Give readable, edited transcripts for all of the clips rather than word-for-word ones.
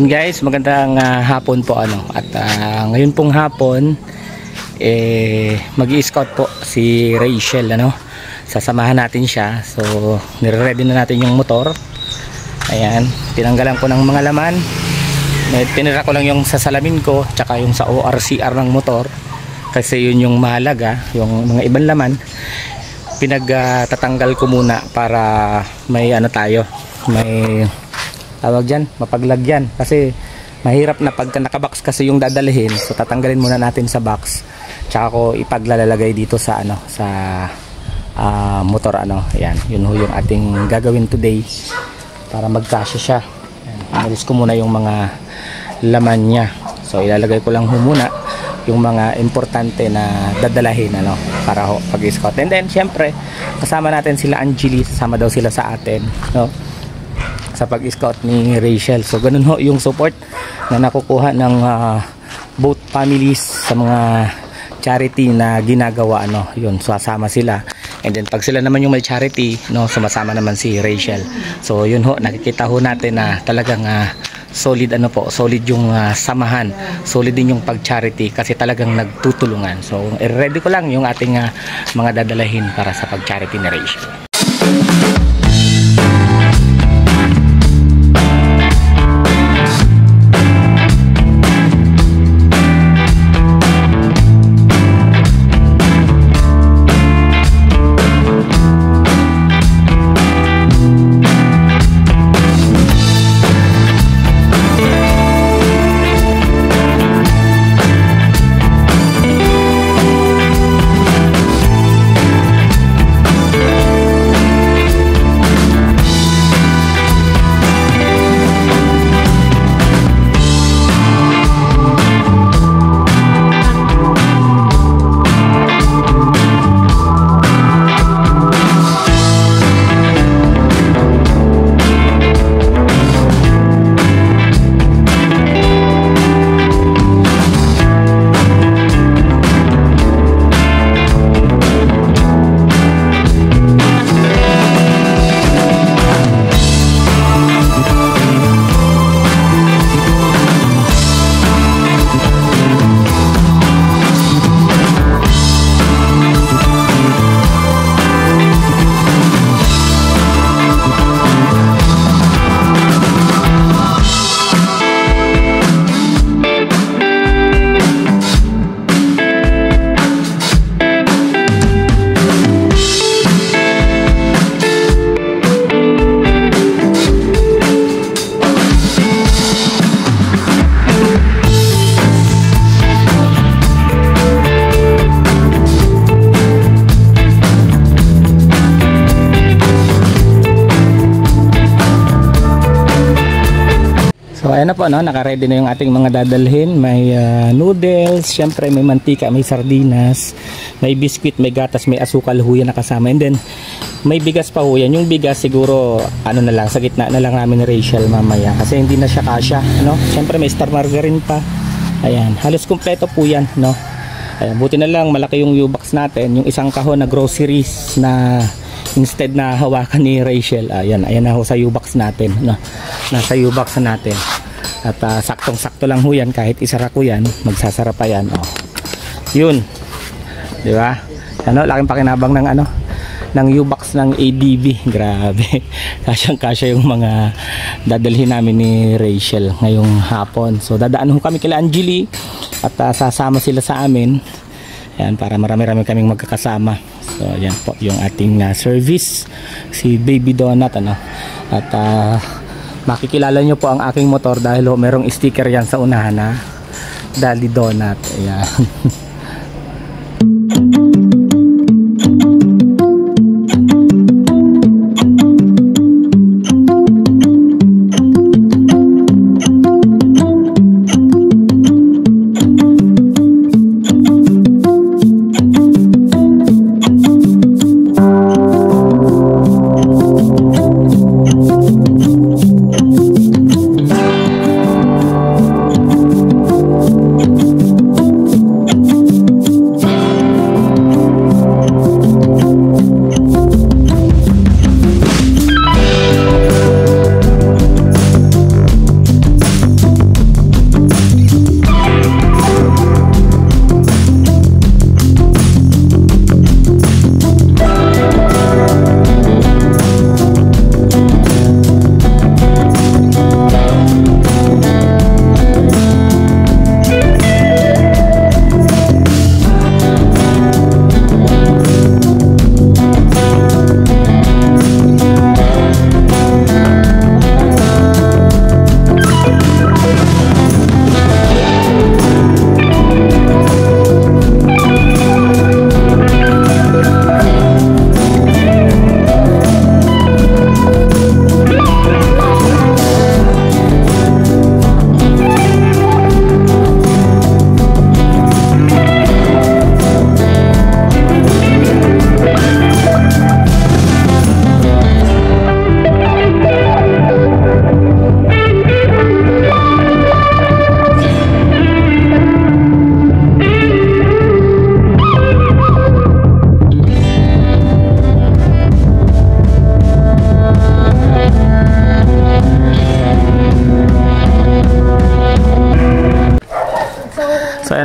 Guys, magandang hapon po at ngayon pong hapon mag-i-scout po si Rachel sasamahan natin siya. So nire-ready na natin yung motor. Ayan, tinanggalan ko ng mga laman. Tinira ko lang yung sa salamin ko tsaka yung sa ORCR ng motor kasi yun yung mahalaga. Yung mga ibang laman pinagtatanggal ko muna para may tayo, may tawag dyan, mapaglagyan kasi mahirap na pagka nakabox kasi yung dadalhin. So tatanggalin muna natin sa box tsaka ko ipaglalagay dito sa sa motor. Ayan, yun yung ating gagawin today para magkasya siya. Inalis ko muna yung mga laman niya. So ilalagay ko lang muna yung mga importante na dadalahin para pag-scout. And then syempre kasama natin sila Angeli, sasama daw sila sa atin sa pag-scout ni Rachel. So ganun yung support na nakukuha ng both families sa mga charity na ginagawa. Yun, sasama sila. And then pag sila naman yung may charity, sumasama naman si Rachel. So yun nakikita natin na talagang solid solid yung samahan, solid din yung pag-charity kasi talagang nagtutulungan. So ready ko lang yung ating mga dadalahin para sa pag-charity ni Rachel. So ayan na po, naka-ready na yung ating mga dadalhin. May noodles, syempre may mantika, may sardinas, may biscuit, may gatas, may asukal yan nakasama. And then may bigas pa yan. Yung bigas siguro na lang, sa gitna na lang namin ni Rachel mamaya kasi hindi na siya kasya. Syempre may star margarine pa. Ayan, halos kumpleto po yan. Ayan, buti na lang malaki yung U-box natin. Yung isang kahon na groceries na instead na hawakan ni Rachel, ayan na sa U-box natin. Nasa U-box natin. At saktong-sakto lang yan, kahit isara ko yan, magsasara pa yan. Yun. Di ba? Laking pakinabang ng ng U-box ng ADB. Grabe. Kasyang-kasya yung mga dadalhin namin ni Rachel ngayong hapon. So dadaan kami kila Angeli at sasama sila sa amin. Ayan, para marami-rami kaming magkakasama. So ayan po yung ating service, si Baby Donut. At makikilala nyo po ang aking motor dahil merong sticker yan sa unahan na Daddy Donut. Ayan.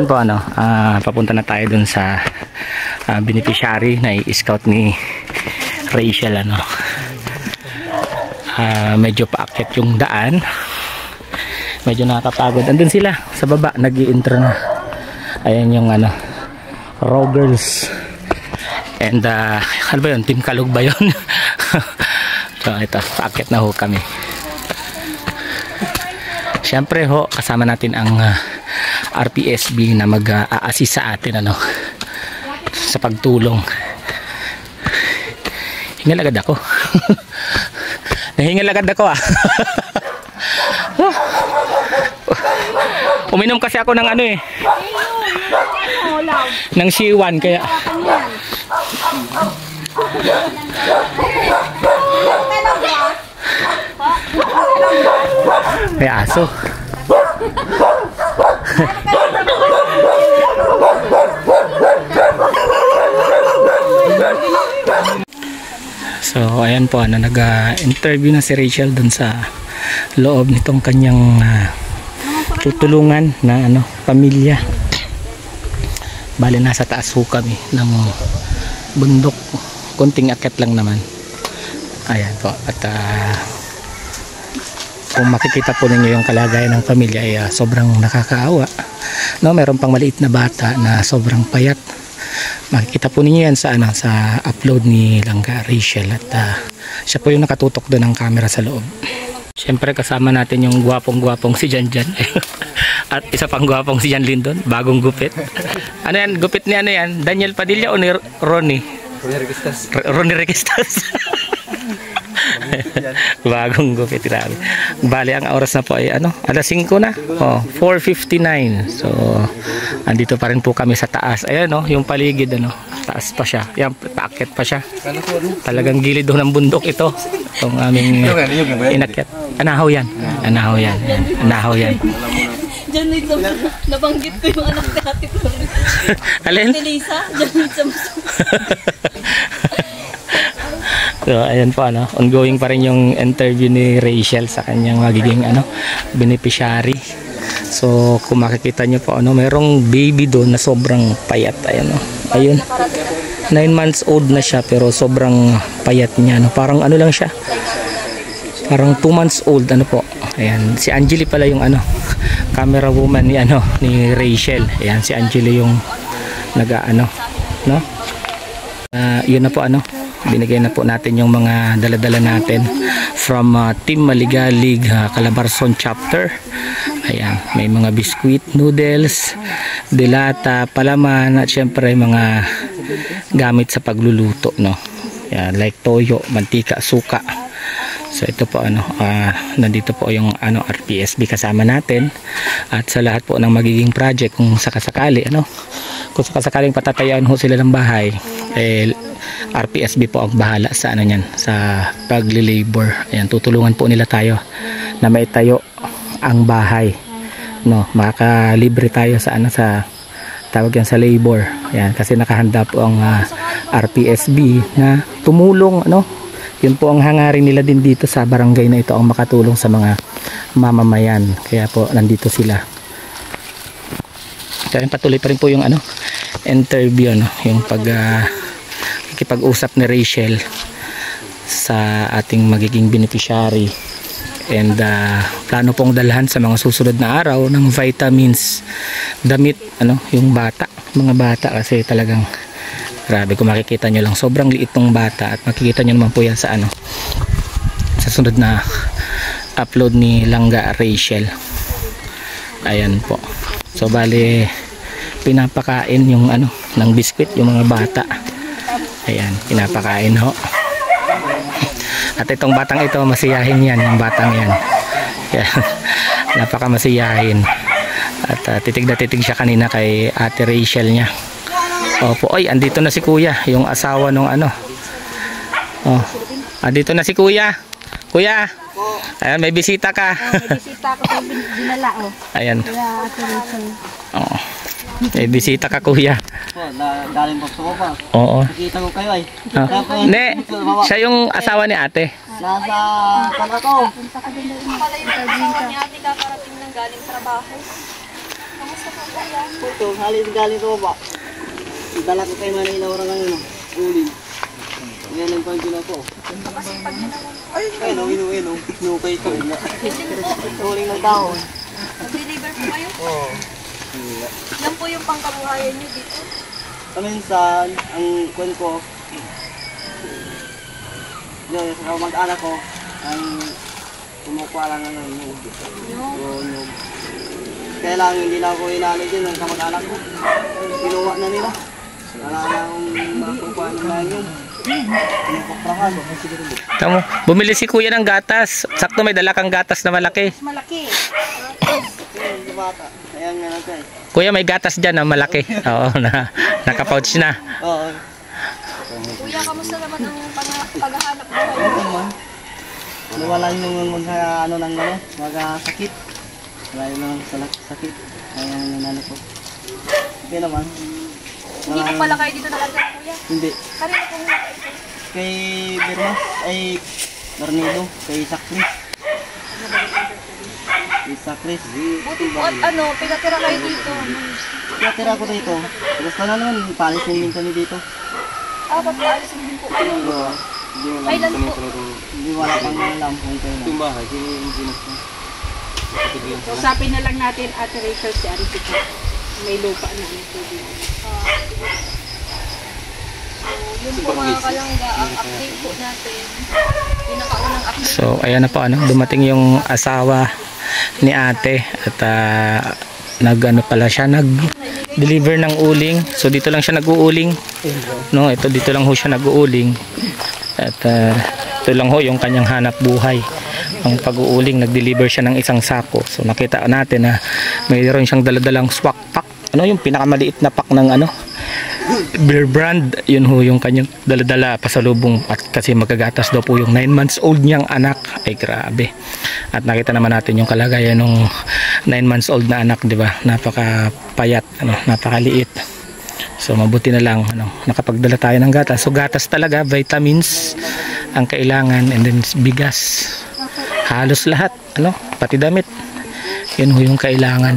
po papunta na tayo dun sa beneficiary na i-scout ni Rachel medyo paakyat yung daan, medyo nakakapagod. Andun sila sa baba, nag-i-intro na. Ayan yung Raw Girls and ano ba yun, Team Kalug ba yun? So ito, paakyat na ho kami. Siyempre ho, kasama natin ang RPSB na mag-a-assist sa atin sa pagtulong. Hingal agad ako. Nahingal agad ako Uminom kasi ako ng ng C1 kaya. May aso. So ayan po, nag-interview na si Rachel dun sa loob nitong kanyang tutulungan na pamilya. Bali nasa taas ho kami ng bundok, konting akyat lang naman. Ayan po, at kung makikita po ninyo yung kalagayan ng pamilya ay sobrang nakakaawa. Meron pang maliit na bata na sobrang payat. Makikita po ninyo yan sa upload ni Langga Rachel, at siya po yung nakatutok doon ng camera sa loob. Siyempre kasama natin yung gwapong-gwapong si Janjan at isa pang gwapong si Jan Lindon, bagong gupit. Yan, gupit ni yan? Daniel Padilla o ni Ronnie? Ronnie Requestas. Bagong gupit, grabe. Bali ang oras na po ay alas 5 na. 4:59. So andito pa rin po kami sa taas. Ayan yung paligid taas pa siya. Yan, paakyat pa siya. Talagang gilid ng bundok ito. Itong aming inakyat. Anahaw yan. Anahaw yan. Anahaw yan. Diyan nabanggit ko yung anak ni Ate Flores. Alin? Ate Lisa, diyan sa So ayan po ongoing pa rin yung interview ni Rachel sa kanyang magiging beneficiary. So kung makikita nyo po merong baby doon na sobrang payat. Ayan ayun, 9 months old na siya pero sobrang payat niya parang lang siya, parang 2 months old po. Ayan, si Angeli pala yung camera woman ni ni Rachel. Ayan, si Angeli yung yun na po binigay na po natin yung mga daladala natin from Team Maligalig Calabarzon chapter. Ayan, may mga biskuit, noodles, dilata, palaman, at syempre mga gamit sa pagluluto Ayan, like toyo, mantika, suka. So ito po nandito po yung RPSB kasama natin, at sa lahat po ng magiging project kung sakasakali kung sakasakaling patatayaan ho sila ng bahay, RPSB po ang bahala sa sa pagli-labor. Ayan, tutulungan po nila tayo na maitayo ang bahay makakalibre tayo sa sa tawag yan sa labor. Ayan, kasi nakahanda po ang RPSB na tumulong yun po ang hangarin nila din dito sa barangay na ito, ang makatulong sa mga mamamayan. Kaya po nandito sila. Kaya patuloy pa rin po yung interview yung pakikipag-usap ni Rachel sa ating magiging beneficiary, and plano pong dalhan sa mga susunod na araw ng vitamins, damit yung mga bata kasi talagang grabe. Kung makikita nyo lang, sobrang liit ng bata, at makikita nyo naman po yan sa sa sunod na upload ni Langga Rachel. Ayan po. So bali pinapakain yung ng biscuit yung mga bata. Ayan, pinapakain ho. At itong batang ito, masiyahin yan, yung batang yan. Ayan, napakamasiyahin. At titig na titig siya kanina kay Ate Rachel niya. Opo, ay, andito na si Kuya, yung asawa nung andito na si Kuya. Kuya, ayan, may bisita ka. May bisita ako sa dinala Ayan. May bisita ka, Kuya. Galing po sa pa. Oo. Nakita ko kayo ay. Ne, siya yung asawa ni ate. Nasa kanako. Pala yung asawa ni Ate kakarating ng galing trabaho. Kamusta Ito, halit galing ko ba? Dala ko kay Manila orang ano, uli. Ngayon ang pang gina ko. Ay, no, ino. Nukay ko. Uling ng dahon. Nag-deliver po kayo? Oo. Yan po yung pangkabuhayan nyo dito. Kaminsan, ang kwan ko, yun, sa mag-anak ko, ang kumukuha lang ng nyug. Nyug. Kaya lang, hindi na ako inali din ng kamag-anak ko. Kinuha na nila. Wala na akong makukuha ng nyug. Kinukuprahan. Tamo, bumili si kuya ng gatas. Sakto may dala kang gatas na malaki. Malaki. Yung bata. Kaya nga natin. Kuya, may gatas dyan na malaki. Oo, naka-pouch na. Oo. Kuya, kamusta naman ang paghahanap buhay? Ito man. Nawalan yung ano ng ano, magkasakit. Wala yung sakit. Kaya nanalo ko. Okay naman. Hindi po pala kayo dito nalagay, kuya? Hindi. Kanina po muna ito. Kay Bermas, ay Barnido, kay Sakris. Kay Sakris. Buti po at ano, pinatira kayo dito. Tira ko dito. Gusto na naman, palisin din kami dito. Pag-aalisin din po kayo. Oo. Kailan po? Hindi wala pang alam kung kailan. Usapin na lang natin Ate Rachel si Arisika. May lupa na ang tubig. Yun po mga kalangga, ang update po natin. Pinakaunang update. So, ayan na po, dumating yung asawa ni ate. At nag-ano pala siya, nag-deliver ng uling. So, dito lang siya nag-uuling. No, dito lang ho siya nag-uuling. At ito lang ho yung kanyang hanap buhay. Ang pag-uuling, nag-deliver siya ng isang sako. So nakita natin na mayroon siyang daladalang swak pack. Ano yung pinakamaliit na pack ng beer brand. Yun ho yung kanyang daladala pasalubong. At kasi magagatas daw po yung 9 months old niyang anak. Ay grabe. At nakita naman natin yung kalagayan ng 9 months old na anak, di ba? Napakapayat, napakaliit. So mabuti na lang nakapagdala tayo ng gatas. So gatas talaga, vitamins ang kailangan, and then bigas. Halos lahat, pati damit. Yun ho yung kailangan.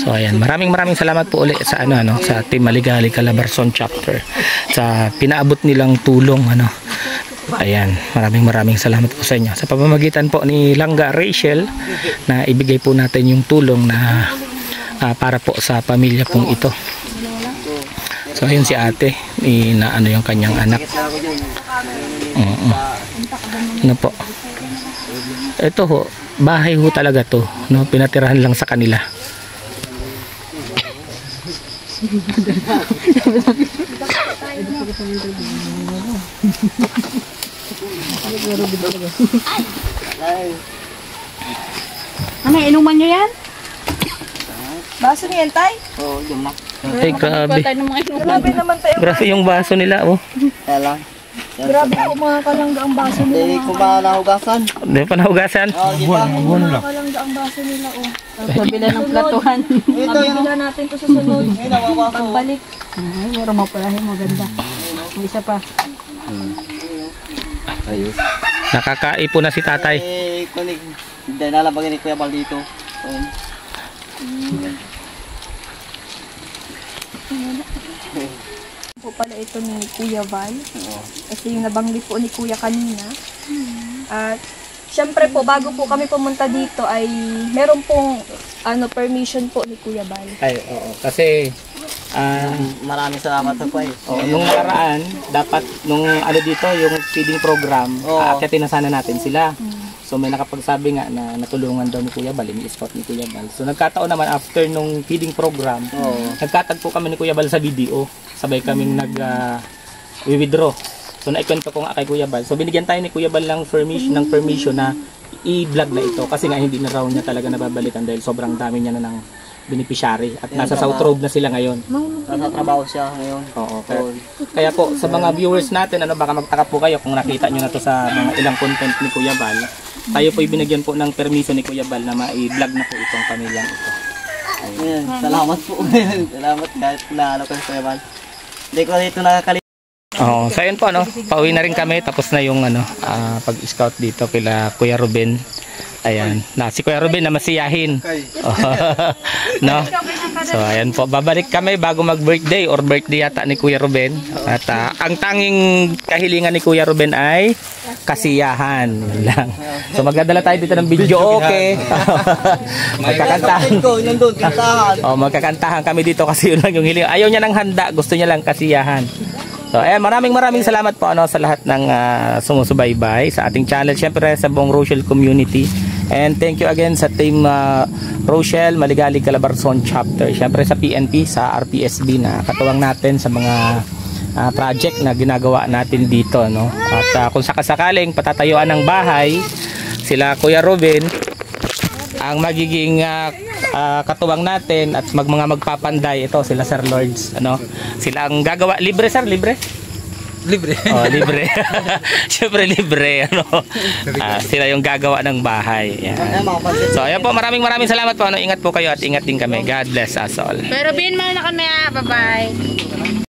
So ayan, maraming salamat po ulit sa sa Team Maligali Calabarzon chapter sa pinaabot nilang tulong Ayan, maraming salamat po sa inyo. Sa pamamagitan po ni Langga Rachel na ibigay po natin yung tulong na para po sa pamilya pong ito. So ayun si ate, na yung kanyang anak. Ano po? Ito ho, bahay ho talaga to, pinatirahan lang sa kanila. Ano, inuman nyo yan? Baso niyan, tay? Oo, yun lang. Ay, grabe. Grabe naman tayo. Grabe yung baso nila, oh. Kaya lang. Grabe po mga kalangga ang baso nila. Hindi ko ba nahugasan? Hindi pa nahugasan. Oo, di ba? Mga kalangga ang baso nila, oh. Kabila ng platuhan. Ito yung Kabila natin to sa sunod. may nababaso. Pagbalik. Ay, meron mo pala, maganda. May isa pa. Nakakaipo na si tatay. Kunig, hindi nalabagin ni Kuya Bal dito. Po pala ito ni Kuya Val. Kasi yung nabanggit po ni Kuya kanina. At syempre po, bago po kami pumunta dito ay meron pong permission po ni Kuya Val. Ay, oo. Kasi Maraming salamat po eh. nung nakaraan, dapat nung dito, yung feeding program, aakyatin na sana natin sila. So may nakapagsabi nga na natulungan daw ni Kuya Bal, yung scout ni Kuya Bal. So nagkataon naman after nung feeding program, nagkatagpo kami ni Kuya Bal sa video. Sabay kaming nag-withdraw. So naikwento ko nga kay Kuya Bal. So binigyan tayo ni Kuya Bal ng permission na i-vlog na ito. Kasi nga hindi na raw niya talaga nababalikan dahil sobrang dami niya na ng beneficiary. At nasa South Road na sila ngayon. Nasa trabaho siya ngayon. Oo. Kaya po, sa mga viewers natin, baka magtaka po kayo kung nakita nyo na to sa mga ilang content ni Kuya Bal. Tayo po binigyan po ng permiso ni Kuya Bal na ma-vlog na po itong pamilyang ito. Ayan, salamat po. Salamat kahit na ko sa Kuya Bal. Hindi ko dito nakakalimutan. Oo, so ayun po, pauwi na rin kami. Tapos na yung pag-scout dito kila Kuya Ruben. Ayan. Na, si Kuya Ruben na masiyahin. No? So, ayan po. Babalik kami bago mag-birthday or birthday yata ni Kuya Ruben. At ang tanging kahilingan ni Kuya Ruben ay kasiyahan. Yun lang. So, magdadala tayo dito ng video. Okay. Magkakantahan. Magkakantahan kami dito kasi yun lang yung hiling. Ayaw niya ng handa. Gusto niya lang kasiyahan. So, ayan, maraming salamat po sa lahat ng sumusubaybay sa ating channel. Siyempre sa buong Rochelle community. And thank you again sa team Rochelle, Maligali, Calabarzon chapter. Siyempre sa PNP, sa RPSB na katuwang natin sa mga project na ginagawa natin dito. No? At kung sakasakaling patatayuan ng bahay, sila Kuya Ruben ang magiging katuwang natin at mga magpapanday. Ito sila Sir Lords, ano? Sila ang gagawa. Libre sir, libre? Libre. Oh, libre. Syempre libre, ano? Sila yung gagawa ng bahay. Yan. So ayan po, maraming salamat po. Ano, ingat po kayo at ingat din kami. God bless us all. Pero bin mo na kami, bye-bye.